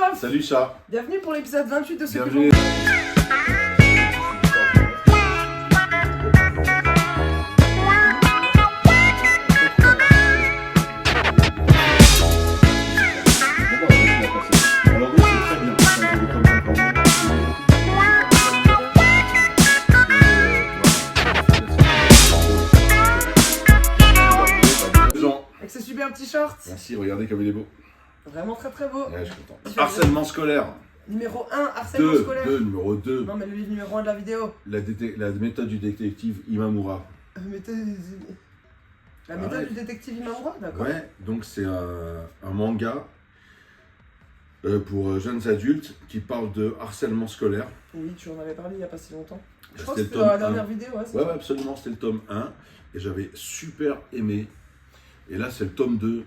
Christophe. Salut chat. Bienvenue pour l'épisode 28 de ce Bienvenue. Alors oui, c'est très bien. Jean. Avec ce super petit short. Merci, regardez comme il est beau. Vraiment très très beau. Ouais, je suis content. Harcèlement scolaire. Numéro 1, harcèlement scolaire. Numéro 2. Non mais le livre numéro 1 de la vidéo. La méthode du détective Imamura. La méthode du détective Imamura, d'accord. Ouais, donc c'est un manga pour jeunes adultes qui parle de harcèlement scolaire. Oui, tu en avais parlé il n'y a pas si longtemps. Je C'était crois que le c'était tome dans la dernière 1. vidéo. Ouais, absolument, c'était le tome 1 et j'avais super aimé. Et là, c'est le tome 2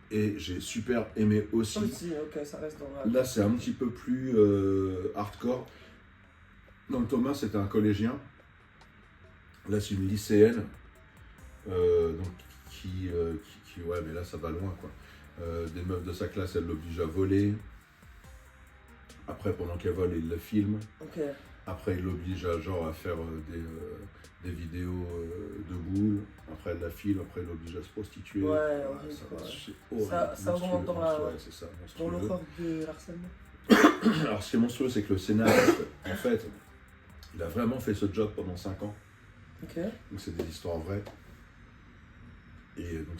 et j'ai super aimé aussi. Aussi, ok, ça reste dans la... Là, c'est un petit peu plus hardcore. Dans le tome 1, c'était un collégien. Là, c'est une lycéenne. Donc, ouais, mais là, ça va loin, quoi. Des meufs de sa classe, elle l'oblige à voler. Après, pendant qu'elle vole, il la filme. Ok. Après, il l'oblige à faire des vidéos de boules. Après, elle la filme. Après, il l'oblige à se prostituer. Ouais, ça remonte dans la... Ouais, c'est ça, Dans monstrueux. l'horreur de l'harcèlement. Alors, ce qui est monstrueux, c'est que le scénariste, en fait, il a vraiment fait ce job pendant 5 ans. Ok. Donc, c'est des histoires vraies. Et donc,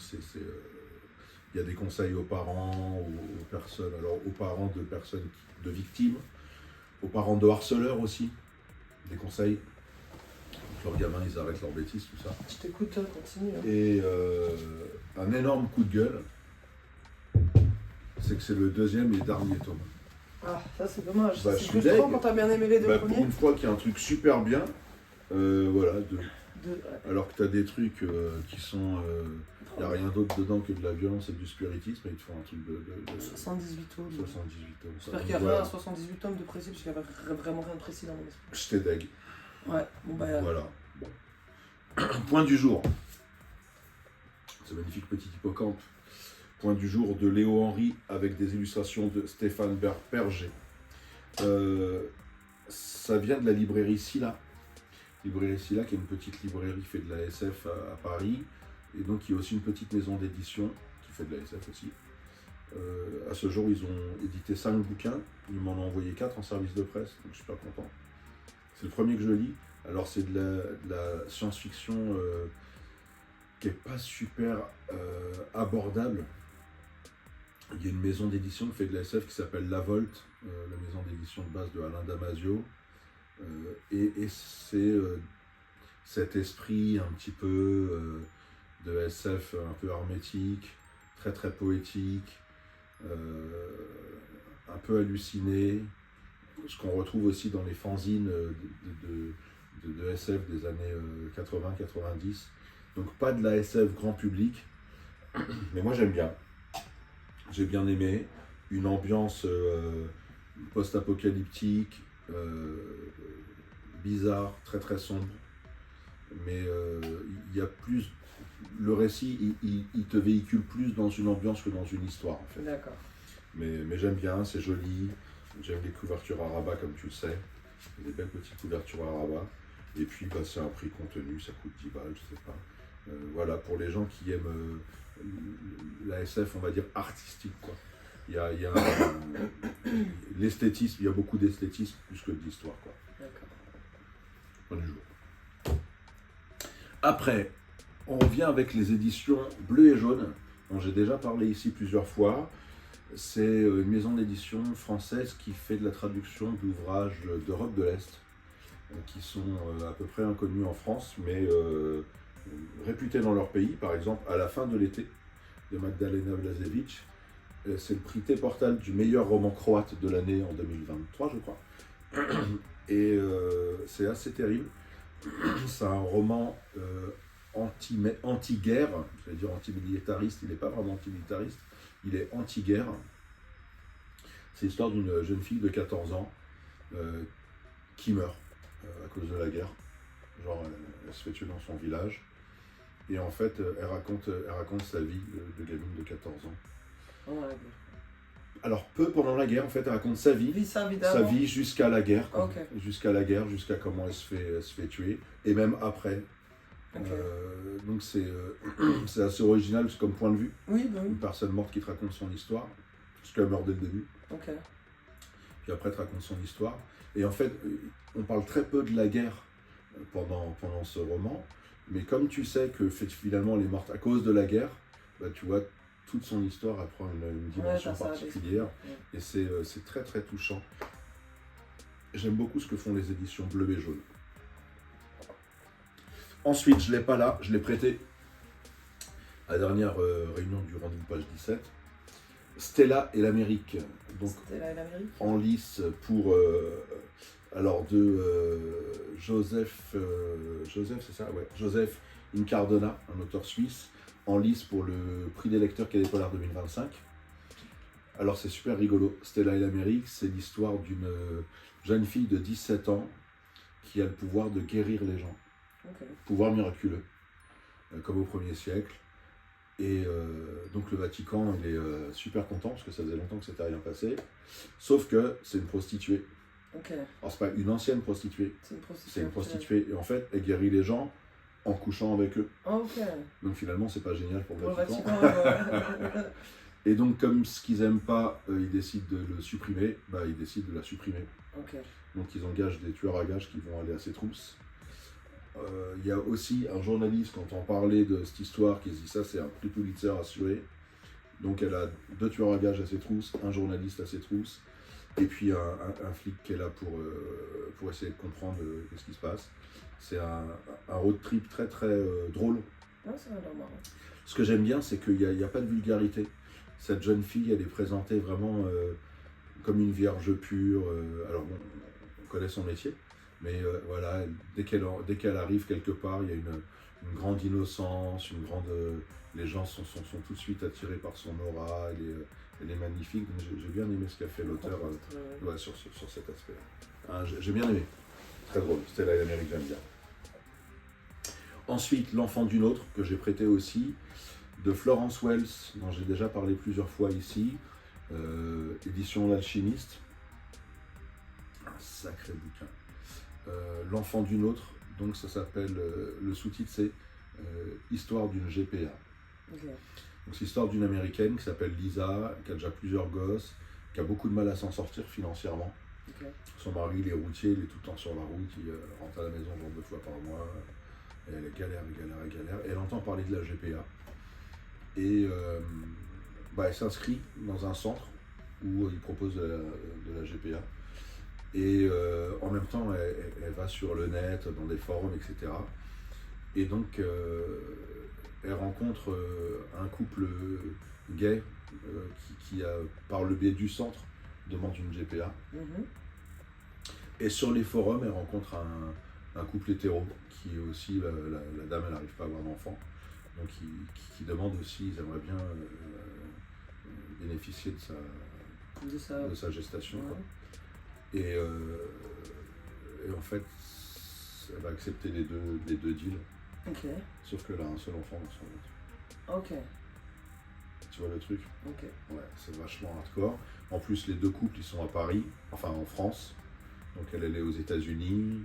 il y a des conseils aux parents, aux personnes, alors aux parents de personnes, de victimes, aux parents de harceleurs aussi, des conseils. Donc, leurs gamins, ils arrêtent leurs bêtises, tout ça. Je t'écoute, continue. Hein. Et un énorme coup de gueule, c'est que c'est le deuxième et dernier tome. Ah, ça c'est dommage. Bah, je C'est suis frustrant deg. quand t'as bien aimé les deux Bah, pour premiers. une fois qu'il y a un truc super bien, voilà, Ouais. alors que tu as des trucs qui sont... Il n'y a rien d'autre dedans que de la violence et du spiritisme, et ils te font un truc de 78 tomes. 78 tomes. J'espère qu'il y a Voilà. rien à 78 tomes de précis, parce qu'il n'y a vraiment rien de précis dans mon esprit. J'étais deg. Ouais, bon bah... Voilà. Bon. Point du jour. Ce magnifique petit hippocampe. Point du jour de Léo Henry avec des illustrations de Stéphane Berger. Ça vient de la librairie Silla. Librairie Silla, qui est une petite librairie qui fait de la SF à Paris. Et donc, il y a aussi une petite maison d'édition qui fait de la SF aussi. À ce jour, ils ont édité 5 bouquins. Ils m'en ont envoyé 4 en service de presse, donc je suis pas content. C'est le premier que je lis. Alors, c'est de la science-fiction qui n'est pas super abordable. Il y a une maison d'édition qui fait de la SF qui s'appelle La Volte, la maison d'édition de base de Alain Damasio. Et c'est cet esprit un petit peu de SF un peu hermétique, très très poétique, un peu halluciné, ce qu'on retrouve aussi dans les fanzines de SF des années 80-90. Donc pas de la SF grand public, mais moi j'aime bien. J'ai bien aimé une ambiance post-apocalyptique, bizarre, très très sombre, mais il y a plus... Le récit, il te véhicule plus dans une ambiance que dans une histoire, en fait. D'accord. Mais j'aime bien, c'est joli. J'aime les couvertures à rabat, comme tu le sais. Des belles petites couvertures à rabat. Et puis, bah, c'est un prix contenu, ça coûte 10 balles, je sais pas. Voilà, pour les gens qui aiment la SF, on va dire artistique, quoi. Il y a l'esthétisme, il y a beaucoup d'esthétisme plus que d'histoire, quoi. D'accord. Bon du jour. Après, on revient avec les éditions Bleu et Jaune, dont j'ai déjà parlé ici plusieurs fois. C'est une maison d'édition française qui fait de la traduction d'ouvrages d'Europe de l'Est, qui sont à peu près inconnus en France, mais réputés dans leur pays. Par exemple, À la fin de l'été, de Magdalena Blažević. C'est le prix T-Portal du meilleur roman croate de l'année en 2023, je crois. Et c'est assez terrible. C'est un roman anti-guerre, je vais dire anti-militariste, il n'est pas vraiment anti-militariste, il est anti-guerre. C'est l'histoire d'une jeune fille de 14 ans qui meurt à cause de la guerre. Genre, elle se fait tuer dans son village. Et en fait, elle raconte sa vie de gamine de 14 ans. Ouais. Alors, peu pendant la guerre, en fait, elle raconte sa vie. Sa vie Sa d'avant. vie jusqu'à la guerre, quoi. Ok. Jusqu'à la guerre, jusqu'à comment elle se fait tuer, et même après. Ok. Donc c'est assez original comme point de vue. Oui, bah oui. Une personne morte qui te raconte son histoire, parce qu'elle meurt dès le début, Ok. puis après te raconte son histoire. Et en fait, on parle très peu de la guerre pendant ce roman, mais comme tu sais que finalement elle est morte à cause de la guerre, bah, tu vois, toute son histoire elle prend une dimension particulière, et c'est très très touchant. J'aime beaucoup ce que font les éditions Bleu et Jaune. Ensuite, je ne l'ai pas là, je l'ai prêté à la dernière réunion du rendez-vous page 17. Stella et l'Amérique. Donc, Stella et l'Amérique. en lice pour Joseph, c'est ça, ouais, Joseph Incardona, un auteur suisse, en lice pour le prix des lecteurs Quai des Polars 2025. Alors c'est super rigolo. Stella et l'Amérique, c'est l'histoire d'une jeune fille de 17 ans qui a le pouvoir de guérir les gens. Okay. Pouvoir miraculeux, comme au 1er siècle. Et donc le Vatican, il est super content parce que ça faisait longtemps que c'était rien passé. Sauf que c'est une prostituée. Okay. Alors c'est pas une ancienne prostituée, c'est une prostituée. Et en fait, elle guérit les gens en couchant avec eux. Okay. Donc finalement, c'est pas génial pour le Vatican. Et donc comme ce qu'ils aiment pas, ils décident de le supprimer, bah ils décident de la supprimer. Okay. Donc ils engagent des tueurs à gages qui vont aller à ses trousses. Il y a aussi un journaliste, quand on parlait de cette histoire, qui se dit ça c'est un prix Pulitzer assuré. Donc elle a 2 tueurs à gages à ses trousses, un journaliste à ses trousses, et puis un flic qui est là pour essayer de comprendre ce qui se passe. C'est un road trip très très drôle. Non, ça va marrant. Ce que j'aime bien, c'est qu'il n'y a pas de vulgarité. Cette jeune fille, elle est présentée vraiment comme une vierge pure. Alors bon, on connaît son métier. Mais voilà, dès qu'elle arrive quelque part, il y a une grande innocence, les gens sont tout de suite attirés par son aura, elle est magnifique. J'ai bien aimé ce qu'a fait l'auteur sur cet aspect. Hein, j'ai bien aimé. Très drôle, Stella et l'Amérique, j'aime bien. Ensuite, L'Enfant d'une autre, que j'ai prêté aussi, de Florence Wells, dont j'ai déjà parlé plusieurs fois ici, édition L'Alchimiste. Un sacré bouquin. L'enfant d'une autre, donc ça s'appelle, le sous-titre c'est Histoire d'une GPA. Okay. Donc c'est l'histoire d'une américaine qui s'appelle Lisa, qui a déjà plusieurs gosses, qui a beaucoup de mal à s'en sortir financièrement. Okay. Son mari il est routier, il est tout le temps sur la route, il rentre à la maison genre 2 fois par mois, et elle galère, et elle entend parler de la GPA. Et elle s'inscrit dans un centre où il propose de la GPA. Et en même temps, elle va sur le net, dans des forums, etc. Et donc, elle rencontre un couple gay qui par le biais du centre, demande une GPA. Mm-hmm. Et sur les forums, elle rencontre un couple hétéro qui est aussi, la dame, elle n'arrive pas à avoir d'enfant. Donc, qui demande aussi, ils aimeraient bien bénéficier de sa gestation. Ouais. Quoi. Et en fait, elle va accepter les deux deals. Okay. Sauf qu'elle a un seul enfant dans son ventre. Ok. Tu vois le truc? Ok. Ouais, c'est vachement hardcore. En plus, les 2 couples, ils sont à Paris, enfin en France. Donc elle est aux États-Unis.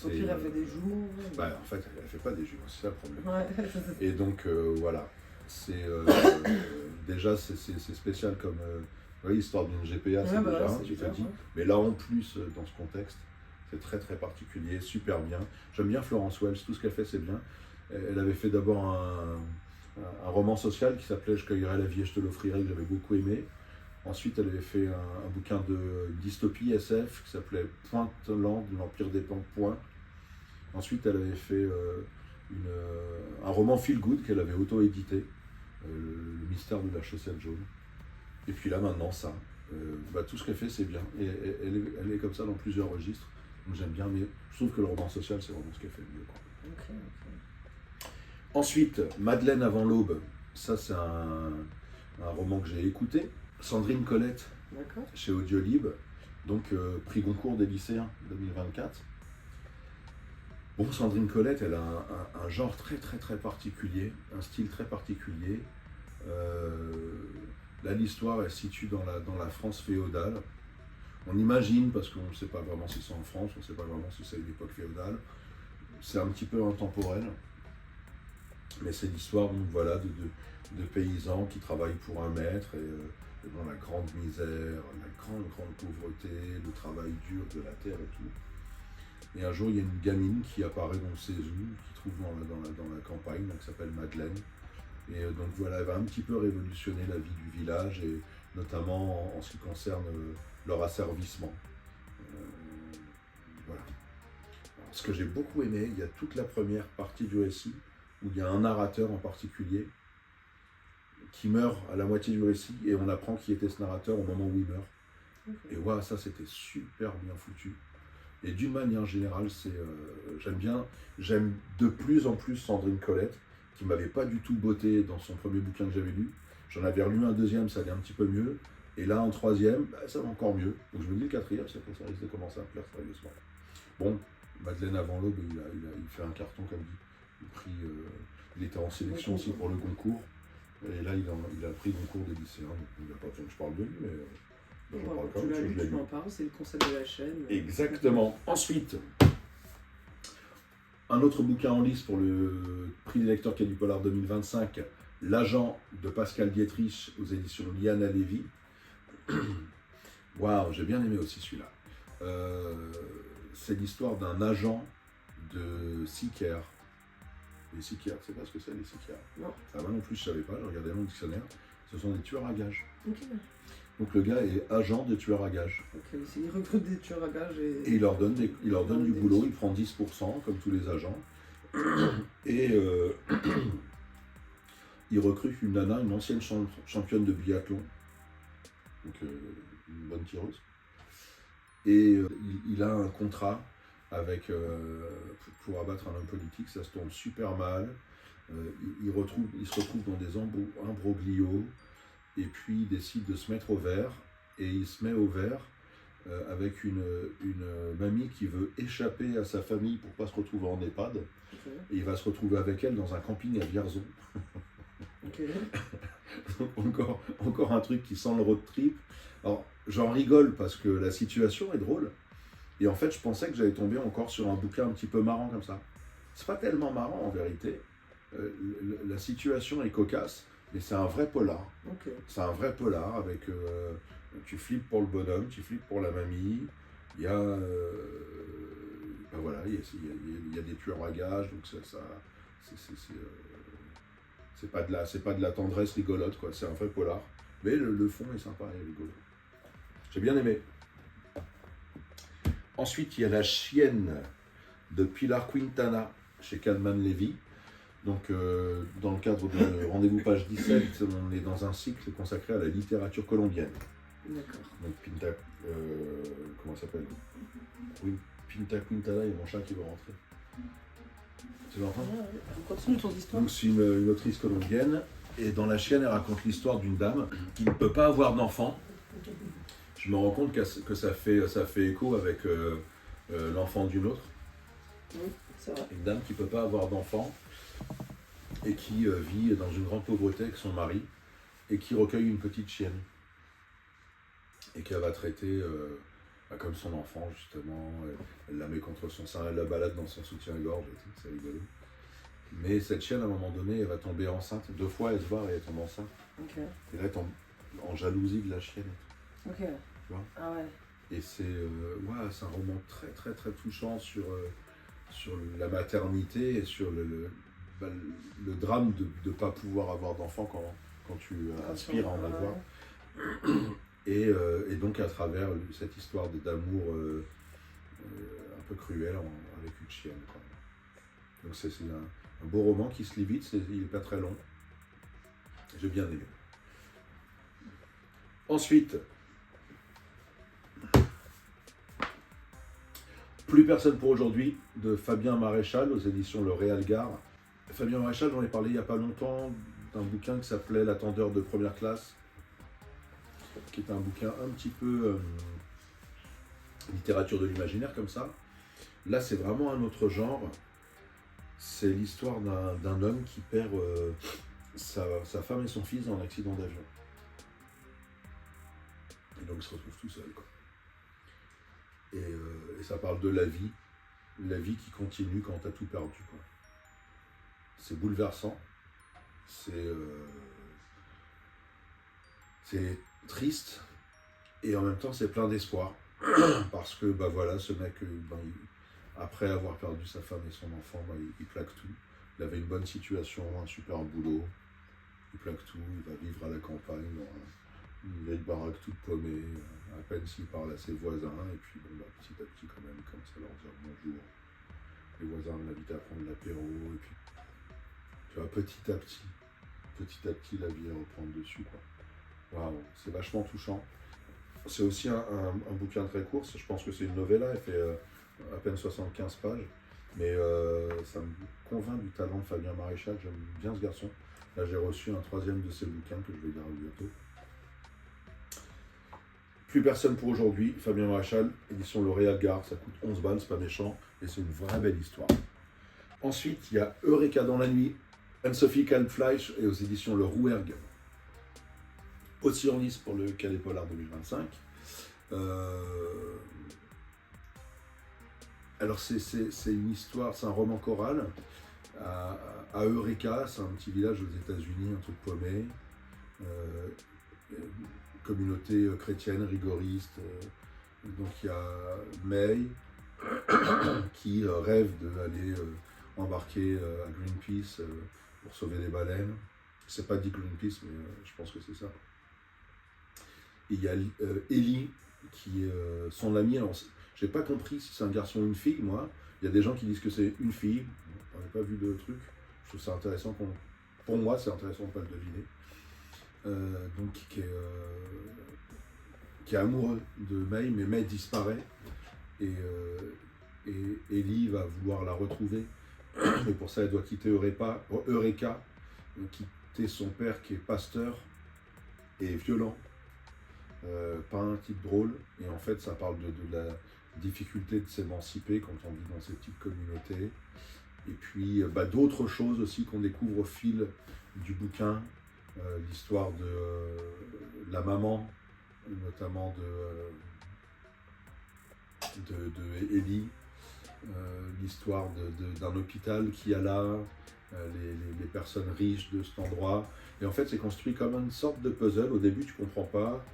Au pire, elle fait des jours. Bah, en fait, elle fait pas des jours, c'est ça le problème. Ouais. Et donc, voilà. C'est déjà, c'est spécial comme... Oui, histoire d'une GPA, c'est déjà, tu t'as dit. Mais là, en plus, dans ce contexte, c'est très très particulier, super bien. J'aime bien Florence Wells, tout ce qu'elle fait, c'est bien. Elle avait fait d'abord un roman social qui s'appelait Je cueillerai la vie et je te l'offrirai, que j'avais beaucoup aimé. Ensuite, elle avait fait un bouquin de dystopie SF qui s'appelait Pointe-Land, l'Empire des Points. Ensuite, elle avait fait un roman feel good qu'elle avait auto-édité, Le mystère de la chaussette jaune. Et puis là, maintenant, ça. Tout ce qu'elle fait, c'est bien. Et elle est comme ça dans plusieurs registres. Donc j'aime bien, mais je trouve que le roman social, c'est vraiment ce qu'elle fait le mieux. Okay. Ensuite, Madeleine avant l'aube. Ça, c'est un roman que j'ai écouté. Sandrine Colette, chez Audiolib. Donc, prix Goncourt des lycéens 2024. Bon, Sandrine Colette, elle a un genre très, très, très particulier. Un style très particulier. Là, l'histoire, elle se situe dans la France féodale. On imagine, parce qu'on ne sait pas vraiment si c'est en France, on ne sait pas vraiment si c'est une époque féodale. C'est un petit peu intemporel. Mais c'est l'histoire donc, voilà, de paysans qui travaillent pour un maître et dans la grande misère, la grande pauvreté, le travail dur de la terre et tout. Et un jour, il y a une gamine qui apparaît dans ses zoos, qui trouve dans la campagne, qui s'appelle Madeleine. Et donc voilà, elle va un petit peu révolutionner la vie du village, et notamment en ce qui concerne leur asservissement. Voilà. Alors, ce que j'ai beaucoup aimé, il y a toute la première partie du récit, où il y a un narrateur en particulier, qui meurt à la moitié du récit, et on apprend qui était ce narrateur au moment où il meurt. Okay. Et voilà, ça c'était super bien foutu. Et d'une manière générale, j'aime de plus en plus Sandrine Colette, qui ne m'avait pas du tout botté dans son premier bouquin que j'avais lu. J'en avais relu un deuxième, ça allait un petit peu mieux. Et là, un troisième, ça va encore mieux. Donc je me dis le quatrième, ça risque de commencer à me plaire sérieusement. Bon, Madeleine avant l'aube, il fait un carton, comme dit. Il était en sélection aussi pour le concours. Et là, il a pris le concours des lycéens. Donc il n'a pas besoin que je parle de lui, mais j'en parle quand même. Tu m'en parles, c'est le concept de la chaîne. Exactement. Ensuite, un autre bouquin en lice pour le prix des lecteurs Quai du Polar 2025, L'agent de Pascal Dietrich aux éditions Liana Lévy. Waouh, j'ai bien aimé aussi celui-là. C'est l'histoire d'un agent de Sicaire. Les Sicaires, tu sais pas ce que c'est les Sicaires? Non. Ah, moi non plus, je savais pas, j'ai regardé dans le dictionnaire. Ce sont des tueurs à gages. Okay. Donc le gars est agent de tueurs à gages. Ok, il recrute des tueurs à gages et il leur donne, du boulot, il prend 10% comme tous les agents. Et il recrute une nana, une ancienne championne de biathlon, donc une bonne tireuse. Et il a un contrat avec, pour abattre un homme politique, ça se tourne super mal. Il se retrouve dans des imbroglios. Et puis il décide de se mettre au vert, et il se met au vert avec une mamie qui veut échapper à sa famille pour ne pas se retrouver en EHPAD. Okay. Et il va se retrouver avec elle dans un camping à Vierzon. Okay. encore un truc qui sent le road trip. Alors j'en rigole parce que la situation est drôle, et en fait je pensais que j'allais tomber encore sur un bouquin un petit peu marrant comme ça. C'est pas tellement marrant en vérité, la situation est cocasse. Mais c'est un vrai polar. Okay. C'est un vrai polar avec... tu flippes pour le bonhomme, tu flippes pour la mamie. Il y a... voilà, il y a des tueurs à gages, donc c'est pas de la tendresse rigolote, quoi. C'est un vrai polar. Mais le fond est sympa et rigolo. J'ai bien aimé. Ensuite, il y a La chienne de Pilar Quintana chez Calman Levy. Donc, dans le cadre de Rendez-vous page 17, on est dans un cycle consacré à la littérature colombienne. D'accord. Donc, comment ça s'appelle? Oui, Pinta Quintana, il y a mon chat qui veut rentrer. Tu l'entends? Continue ton histoire. Donc, c'est une autrice colombienne, et dans La chienne, elle raconte l'histoire d'une dame qui ne peut pas avoir d'enfant. Je me rends compte que ça fait écho avec l'enfant d'une autre. Oui, c'est vrai. Une dame qui ne peut pas avoir d'enfant, et qui vit dans une grande pauvreté avec son mari, et qui recueille une petite chienne, et qu'elle va traiter comme son enfant, justement. Elle la met contre son sein, elle la balade dans son soutien-gorge, et tout, c'est rigolo. Mais cette chienne, à un moment donné, elle va tomber enceinte. 2 fois, elle se barre et elle tombe enceinte. Okay. Et là, elle tombe en jalousie de la chienne. Ok. Tu vois? Ah ouais. Et c'est un roman très, très, très touchant sur la maternité et sur le drame de ne pas pouvoir avoir d'enfant quand tu aspires à en avoir. Et donc à travers cette histoire d'amour un peu cruel avec une chienne. Quoi. Donc c'est un beau roman qui se lit vite, il n'est pas très long. J'ai bien aimé. Ensuite, Plus personne pour aujourd'hui, de Fabien Maréchal aux éditions Le Réal Gare. Fabien Maréchal, j'en ai parlé il n'y a pas longtemps d'un bouquin qui s'appelait L'attendeur de première classe, qui est un bouquin un petit peu littérature de l'imaginaire comme ça. Là, c'est vraiment un autre genre. C'est l'histoire d'un homme qui perd sa femme et son fils dans un accident d'avion. Et donc il se retrouve tout seul, quoi. Et ça parle de la vie qui continue quand t'as tout perdu, quoi. C'est bouleversant, c'est triste, et en même temps c'est plein d'espoir, parce que bah voilà, ce mec, après avoir perdu sa femme et son enfant, il plaque tout. Il avait une bonne situation, un super boulot, il plaque tout, il va vivre à la campagne, dans une vieille baraque toute paumée, à peine s'il parle à ses voisins, et puis petit à petit quand même, il commence à leur dire bonjour. Les voisins l'invitent à prendre l'apéro, et puis tu vois, petit à petit, la vie reprend le dessus, quoi. Waouh, c'est vachement touchant. C'est aussi un bouquin très court, je pense que c'est une novella, elle fait à peine 75 pages, mais ça me convainc du talent de Fabien Maréchal, j'aime bien ce garçon. Là, j'ai reçu un 3e de ses bouquins que je vais lire bientôt. Plus personne pour aujourd'hui, Fabien Maréchal, édition L'Oréal Gare, ça coûte 11 balles, c'est pas méchant, et c'est une vraie belle histoire. Ensuite, il y a Eureka dans la nuit, Anne-Sophie Kalbfleisch, et aux éditions Le Rouergue. Aussi en lice pour le Calais Polar 2025. Alors c'est une histoire, c'est un roman choral à Eureka, c'est un petit village aux États-Unis, un truc paumé, communauté chrétienne, rigoriste. Donc il y a May qui rêve d'aller embarquer à Greenpeace pour sauver les baleines. C'est pas dit Greenpeace, mais je pense que c'est ça. Et il y a Ellie qui est son amie. Alors, j'ai pas compris si c'est un garçon ou une fille, moi. Il y a des gens qui disent que c'est une fille. On n'a pas vu de truc. Je trouve ça intéressant. Pour moi, c'est intéressant de ne pas le deviner. Donc, qui est amoureux de May, mais May disparaît. Et Ellie va vouloir la retrouver. Et pour ça, elle doit quitter Eureka, quitter son père qui est pasteur et violent. Pas un type drôle, et en fait ça parle de la difficulté de s'émanciper quand on vit dans ces petites communautés, et puis d'autres choses aussi qu'on découvre au fil du bouquin, l'histoire de la maman, notamment de Ellie, l'histoire d'un hôpital qui a là, les personnes riches de cet endroit, et en fait c'est construit comme une sorte de puzzle. Au début tu comprends pas.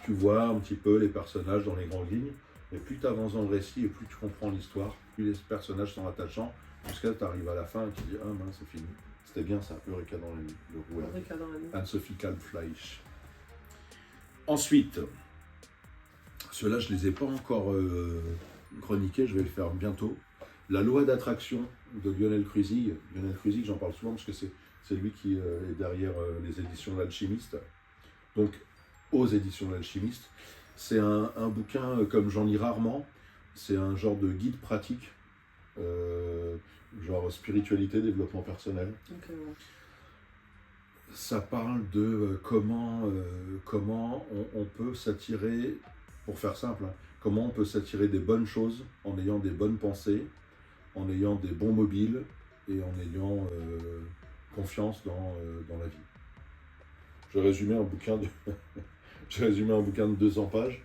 Tu vois un petit peu les personnages dans les grandes lignes, et plus tu avances dans le récit et plus tu comprends l'histoire, plus les personnages sont attachants, jusqu'à tu arrives à la fin et tu dis « Ah mince, c'est fini ». C'était bien ça, Eureka dans la nuit, le Rouergue. Anne-Sophie Kalbfleisch. Ensuite, ceux-là je ne les ai pas encore chroniqués, je vais le faire bientôt. La loi d'attraction de Lionel Krusig. Lionel Krusig, j'en parle souvent parce que c'est lui qui est derrière les éditions L'Alchimiste. Donc, aux éditions L'Alchimiste. C'est un bouquin comme j'en lis rarement. C'est un genre de guide pratique, genre spiritualité, développement personnel. Okay, ouais. Ça parle de comment on peut s'attirer, pour faire simple, comment on peut s'attirer des bonnes choses en ayant des bonnes pensées, en ayant des bons mobiles et en ayant confiance dans la vie. Je résumais un bouquin de 200 pages,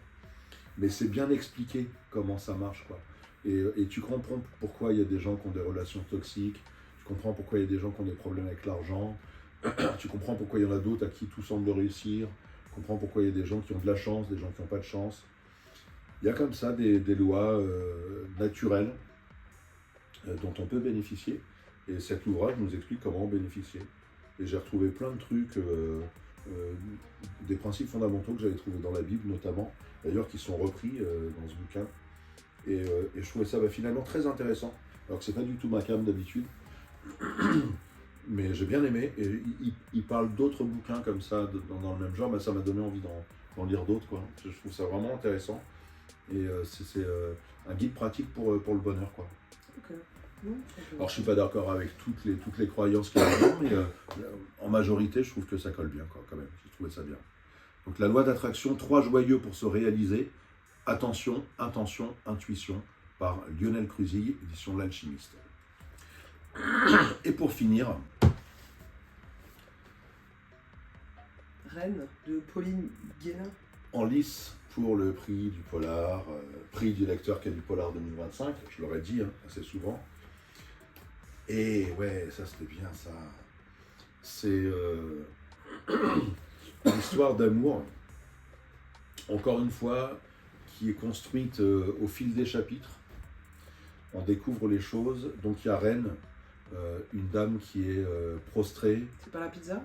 mais c'est bien expliqué comment ça marche, quoi. Et tu comprends pourquoi il y a des gens qui ont des relations toxiques, tu comprends pourquoi il y a des gens qui ont des problèmes avec l'argent, tu comprends pourquoi il y en a d'autres à qui tout semble réussir, tu comprends pourquoi il y a des gens qui ont de la chance, des gens qui n'ont pas de chance. Il y a comme ça des lois naturelles dont on peut bénéficier, et cet ouvrage nous explique comment en bénéficier. Et j'ai retrouvé plein de trucs, des principes fondamentaux que j'avais trouvés dans la Bible notamment, d'ailleurs qui sont repris dans ce bouquin, et je trouvais ça finalement très intéressant, alors que c'est pas du tout ma came d'habitude, mais j'ai bien aimé, et il parle d'autres bouquins comme ça dans le même genre, ça m'a donné envie d'en lire d'autres, quoi. Je trouve ça vraiment intéressant, et c'est un guide pratique pour le bonheur, quoi. Okay. Alors je suis pas d'accord avec toutes les croyances qu'il y a dedans, mais en majorité je trouve que ça colle bien, quoi, quand même. J'ai trouvé ça bien. Donc la loi d'attraction, 3 joyeux pour se réaliser. Attention, intention, intuition, par Lionel Krusig, édition L'Alchimiste. Et pour finir, Reine de Pauline Guénin. En lice, pour le prix du polar, prix du lecteur qui a du polar 2025, je l'aurais dit assez souvent. Et ouais, ça c'était bien ça. C'est une histoire d'amour, encore une fois, qui est construite au fil des chapitres. On découvre les choses. Donc il y a Rennes, une dame qui est prostrée. C'est pas la pizza?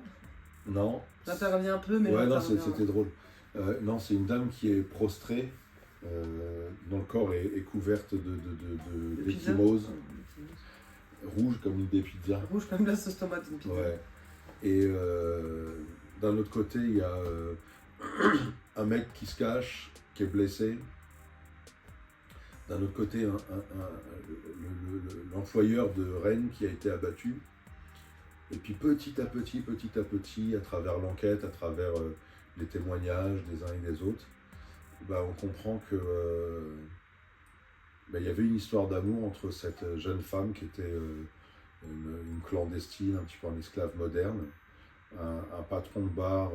Non. T'interviens un peu, mais... Ouais, non, c'était drôle. Non, c'est une dame qui est prostrée, dont le corps est couverte d'échymose, rouge comme une des pizzas. Rouge comme la sauce tomate d'une pizza. Ouais. Et d'un autre côté, il y a un mec qui se cache, qui est blessé. D'un autre côté, l'employeur de Rennes qui a été abattu. Et puis petit à petit, à travers l'enquête, à travers les témoignages des uns et des autres, bah, on comprend que il y avait une histoire d'amour entre cette jeune femme qui était une clandestine, un petit peu en esclave moderne, un patron de bar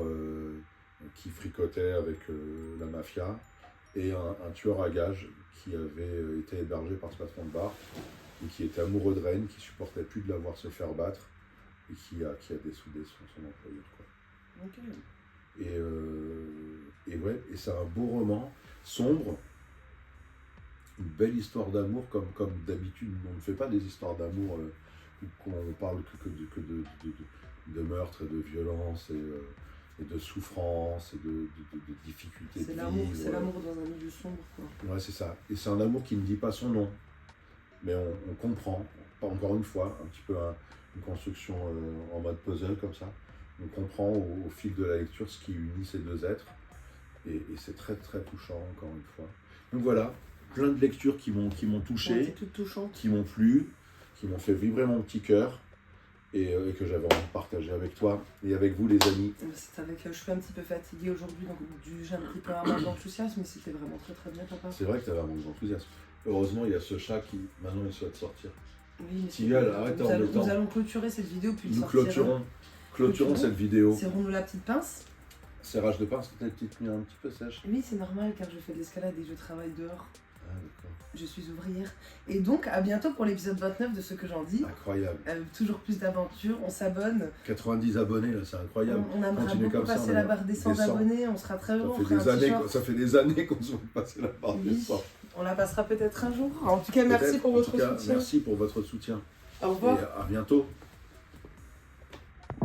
qui fricotait avec la mafia, et un tueur à gages qui avait été hébergé par ce patron de bar et qui était amoureux de Rennes, qui supportait plus de la voir se faire battre et qui a dessoudé son employeur, quoi. Ok. Et ouais, et c'est un beau roman, sombre, une belle histoire d'amour, comme d'habitude. On ne fait pas des histoires d'amour où on parle que de meurtre et de violence et de souffrance et de difficultés de vivre. C'est l'amour dans un milieu sombre, quoi. Ouais, c'est ça. Et c'est un amour qui ne dit pas son nom, mais on comprend, encore une fois, un petit peu une construction en mode puzzle comme ça. On comprend au fil de la lecture ce qui unit ces deux êtres, et c'est très très touchant, encore une fois. Donc voilà, plein de lectures qui m'ont touché, Ouais, c'est toute touchante. qui m'ont plu, qui m'ont fait vibrer mon petit cœur, et que j'avais envie de partager avec toi et avec vous, les amis. Je suis un petit peu fatiguée aujourd'hui, donc j'ai un petit peu un manque d'enthousiasme, mais c'était vraiment très très bien, papa. C'est vrai que tu avais un manque d'enthousiasme. Heureusement, il y a ce chat qui, maintenant, il souhaite sortir. Oui, Tilleul, arrête en mettant. Nous allons clôturer cette vidéo, puis Nous clôturons cette vidéo. Serrons-nous la petite pince. Serrage de pince, peut-être petite nuit un petit peu sèche. Oui, c'est normal, car je fais de l'escalade et je travaille dehors. Ah, d'accord. Je suis ouvrière. Et donc, à bientôt pour l'épisode 29 de Ce que j'en dis. Incroyable. Toujours plus d'aventures, on s'abonne. 90 abonnés, là, c'est incroyable. On aimerait Continuez beaucoup comme ça, passer la barre des 100 abonnés, on sera très heureux. Ça fait des années qu'on se voit passer la barre des 100. On la passera peut-être un jour. En tout cas, merci pour votre soutien. Merci pour votre soutien. Au revoir. Et à bientôt.